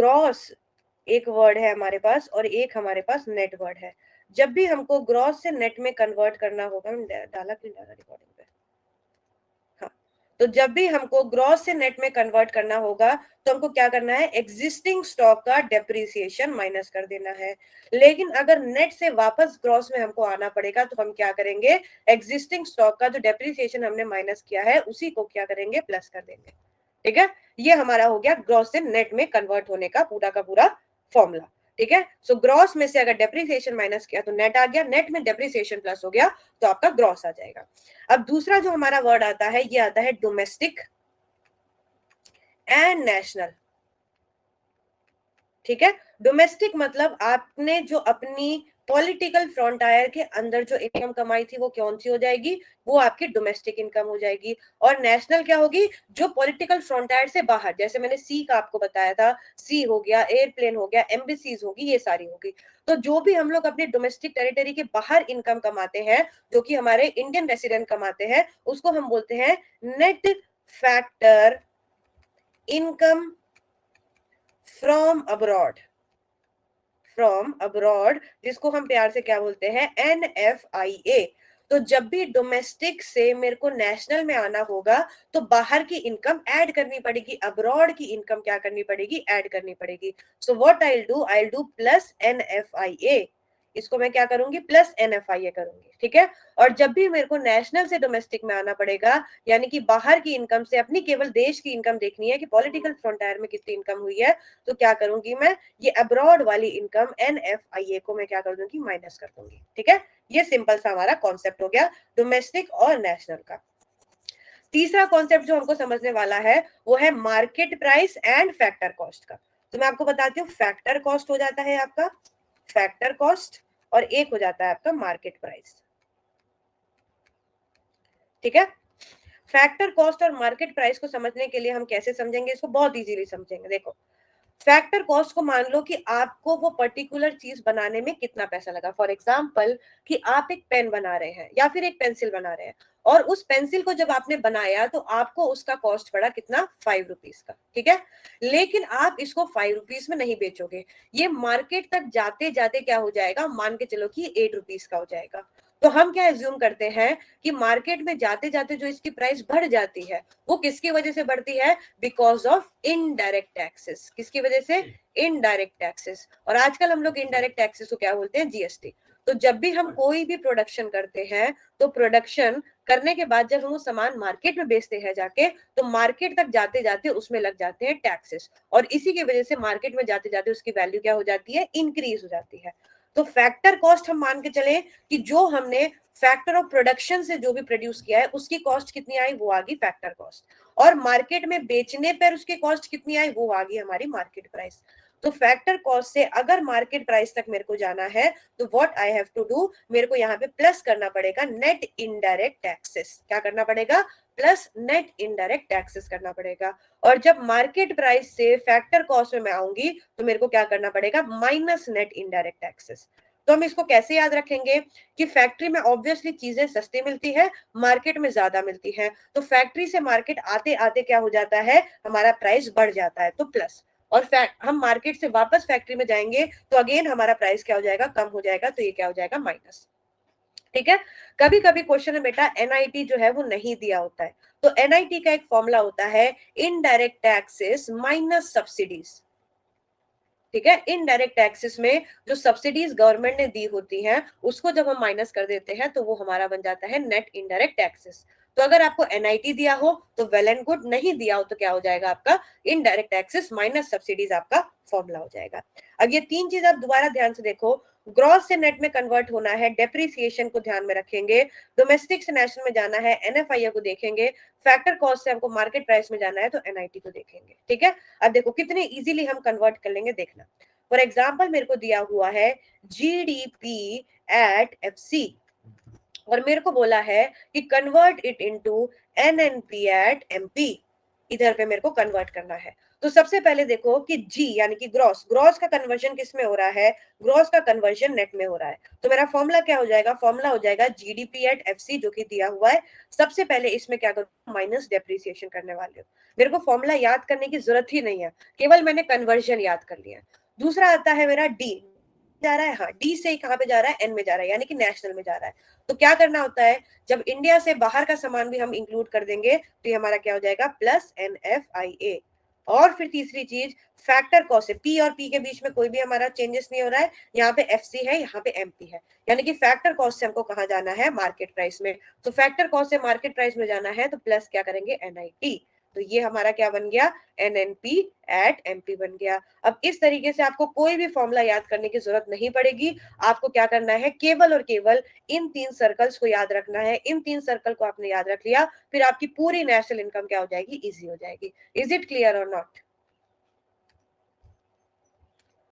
Gross एक word है हमारे पास और एक हमारे पास नेट वर्ड है। जब भी हमको ग्रॉस से नेट में कन्वर्ट करना होगा, डाला कि डाला रिकॉर्डिंग पे, हाँ, तो जब भी हमको ग्रॉस से नेट में कन्वर्ट करना होगा तो हमको क्या करना है, एग्जिस्टिंग स्टॉक का डेप्रिसिएशन माइनस कर देना है। लेकिन अगर नेट से वापस ग्रॉस में हमको आना पड़ेगा तो हम क्या करेंगे, एग्जिस्टिंग स्टॉक का जो डेप्रिसिएशन हमने माइनस किया है उसी को क्या करेंगे, प्लस कर देंगे। ठीक है, ये हमारा हो गया ग्रॉस से नेट में कन्वर्ट होने का पूरा फॉर्मूला। ठीक है, सो ग्रॉस में से अगर डेप्रिसिएशन माइनस किया तो नेट आ गया, नेट में डेप्रिसिएशन प्लस हो गया तो आपका ग्रॉस आ जाएगा। अब दूसरा जो हमारा वर्ड आता है ये आता है डोमेस्टिक एंड नेशनल। ठीक है, डोमेस्टिक मतलब आपने जो अपनी पॉलिटिकल फ्रंटायर के अंदर जो इनकम कमाई थी वो कौन सी हो जाएगी, वो आपकी डोमेस्टिक इनकम हो जाएगी। और नेशनल क्या होगी, जो पॉलिटिकल फ्रंटायर से बाहर, जैसे मैंने सी का आपको बताया था, सी हो गया, एयरप्लेन हो गया, एम्बेसीज होगी, ये सारी होगी। तो जो भी हम लोग अपने डोमेस्टिक टेरिटरी के बाहर इनकम कमाते हैं, जो कि हमारे इंडियन रेसिडेंट कमाते हैं, उसको हम बोलते हैं net factor income from abroad. From abroad, जिसको हम प्यार से क्या बोलते हैं, NFIA। तो जब भी डोमेस्टिक से मेरे को नेशनल में आना होगा तो बाहर की इनकम ऐड करनी पड़ेगी, अब्रॉड की इनकम क्या करनी पड़ेगी, ऐड करनी पड़ेगी। So what I do plus NFIA, इसको मैं क्या करूंगी, प्लस NFIA करूंगी। ठीक है, और जब भी मेरे को नेशनल से डोमेस्टिक में आना पड़ेगा, यानी कि बाहर की इनकम से अपनी केवल देश की इनकम देखनी है कि पॉलिटिकल फ्रंटायर में कितनी इनकम हुई है, तो क्या करूंगी मैं, ये अब्रॉड वाली इनकम NFIA को मैं क्या कर दूंगी, माइनस कर दूंगी। ठीक है, ये सिंपल सा हमारा कॉन्सेप्ट हो गया डोमेस्टिक और नेशनल का। तीसरा कॉन्सेप्ट जो हमको समझने वाला है वो है market price and factor cost का। तो मैं आपको बताती हूँ, फैक्टर कॉस्ट हो जाता है आपका, फैक्टर कॉस्ट, और एक हो जाता है आपका मार्केट प्राइस। ठीक है, फैक्टर कॉस्ट और मार्केट प्राइस को समझने के लिए हम कैसे समझेंगे इसको, बहुत इजीली समझेंगे। देखो, फैक्टर कॉस्ट को मान लो कि आपको वो पर्टिकुलर चीज बनाने में कितना पैसा लगा। फॉर एग्जाम्पल कि आप एक पेन बना रहे हैं या फिर एक पेंसिल बना रहे हैं, और उस पेंसिल को जब आपने बनाया तो आपको उसका कॉस्ट पड़ा कितना, 5 रुपीज का। ठीक है, लेकिन आप इसको 5 रुपीज में नहीं बेचोगे, ये मार्केट तक जाते जाते क्या हो जाएगा, मान के चलो कि 8 रुपीज का हो जाएगा। तो हम क्या एज्यूम करते हैं कि मार्केट में जाते जाते जो इसकी प्राइस बढ़ जाती है वो किसकी वजह से बढ़ती है, बिकॉज ऑफ इनडायरेक्ट टैक्सेस। किसकी वजह से, इनडायरेक्ट टैक्सेस। और आजकल हम लोग इनडायरेक्ट टैक्सेस को क्या बोलते हैं, GST। तो जब भी हम कोई भी प्रोडक्शन करते हैं तो प्रोडक्शन करने के बाद जब हम वो सामान मार्केट में बेचते हैं जाके, तो मार्केट तक जाते जाते उसमें लग जाते हैं टैक्सेस, और इसी की वजह से मार्केट में जाते जाते उसकी वैल्यू क्या हो जाती है, इंक्रीज हो जाती है। तो फैक्टर कॉस्ट हम मान के चले कि जो हमने फैक्टर ऑफ प्रोडक्शन से जो भी प्रोड्यूस किया है उसकी कॉस्ट कितनी आई, वो आ गई फैक्टर कॉस्ट। और मार्केट में बेचने पर उसकी कॉस्ट कितनी आई, वो आ गई हमारी मार्केट प्राइस। तो फैक्टर कॉस्ट से अगर मार्केट प्राइस तक मेरे को जाना है तो what I have to do, मेरे को यहाँ पे प्लस करना पड़ेगा नेट इनडायरेक्ट टैक्सेस। क्या करना पड़ेगा, प्लस नेट इनडायरेक्ट टैक्सेस करना पड़ेगा। और जब मार्केट प्राइस से फैक्टर कॉस्ट में मैं आऊंगी तो मेरे को क्या करना पड़ेगा, माइनस नेट इनडायरेक्ट टैक्सेस। तो हम इसको कैसे याद रखेंगे कि फैक्ट्री में ऑब्वियसली चीजें सस्ती मिलती है, मार्केट में ज्यादा मिलती है, तो फैक्ट्री से मार्केट आते आते क्या हो जाता है, हमारा प्राइस बढ़ जाता है, तो प्लस। और हम मार्केट से वापस फैक्ट्री में जाएंगे तो अगेन हमारा प्राइस क्या हो जाएगा, कम हो जाएगा, तो ये क्या हो जाएगा, माइनस। ठीक है, कभी कभी क्वेश्चन में बेटा NIT जो है वो नहीं दिया होता है, तो NIT का एक फॉर्मूला होता है इनडायरेक्ट टैक्सेस माइनस सब्सिडीज। ठीक है, इनडायरेक्ट टैक्सेस में जो सब्सिडीज गवर्नमेंट ने दी होती हैं उसको जब हम माइनस कर देते हैं तो वो हमारा बन जाता है नेट इनडायरेक्ट टैक्सेस। तो अगर आपको NIT दिया हो तो वेल एंड गुड, नहीं दिया हो तो क्या हो जाएगा आपका, इनडायरेक्ट टैक्सेस माइनस सब्सिडीज आपका फॉर्मूला हो जाएगा। अब ये तीन चीज आप दोबारा ध्यान से देखो, ग्रॉस से नेट में कन्वर्ट होना है, डेप्रिसिएशन को ध्यान में रखेंगे, डोमेस्टिक से नेशनल में जाना है, NFIA को देखेंगे, फैक्टर कॉस्ट से हमको मार्केट प्राइस में जाना है तो NIT को देखेंगे। ठीक है, अब देखो कितने इजीली हम कन्वर्ट कर लेंगे, देखना। फॉर एग्जाम्पल मेरे को दिया हुआ है GDP एट FC, और मेरे को बोला है कि convert it into NNP at MP। इधर पे मेरे को कन्वर्ट करना है। तो सबसे पहले देखो कि जी यानी कि ग्रॉस, ग्रॉस का कन्वर्जन किस में हो रहा है? ग्रॉस का कन्वर्जन नेट में हो रहा है। तो मेरा फॉर्मूला क्या हो जाएगा? फॉर्मूला हो जाएगा जीडीपी एट एफसी जो कि दिया हुआ है। सबसे पहले इसमें क्या करूँ? माइनस डेप्रिसिएशन करने वाले हो। मेरे को फॉर्मूला याद करने की जरूरत ही नहीं है, केवल मैंने कन्वर्जन याद कर लिया। दूसरा आता है मेरा डी, जा रहा है, हाँ डी से कहाँ पे जा रहा है? एन में जा रहा है, यानी कि नेशनल में जा रहा है। तो क्या करना होता है, जब इंडिया से बाहर का सामान भी हम इंक्लूड कर देंगे तो ये हमारा क्या हो जाएगा? प्लस एन एफ आई ए। और फिर तीसरी चीज, फैक्टर कॉस्ट है, पी और पी के बीच में कोई भी हमारा चेंजेस नहीं हो रहा है, यहाँ पे एफ सी है, यहाँ पे एमपी है, यानी कि फैक्टर कॉस्ट से हमको कहाँ जाना है? मार्केट प्राइस में। तो फैक्टर कॉस्ट से मार्केट प्राइस में जाना है तो प्लस क्या करेंगे? एनआईटी। तो ये हमारा क्या बन गया? एनएनपी एट एमपी बन गया। अब इस तरीके से आपको कोई भी फॉर्मूला याद करने की जरूरत नहीं पड़ेगी। आपको क्या करना है? केवल और केवल इन 3 सर्कल्स को याद रखना है। इन 3 सर्कल को आपने याद रख लिया, फिर आपकी पूरी नेशनल इनकम क्या हो जाएगी? इजी हो जाएगी। इज इट क्लियर और नॉट?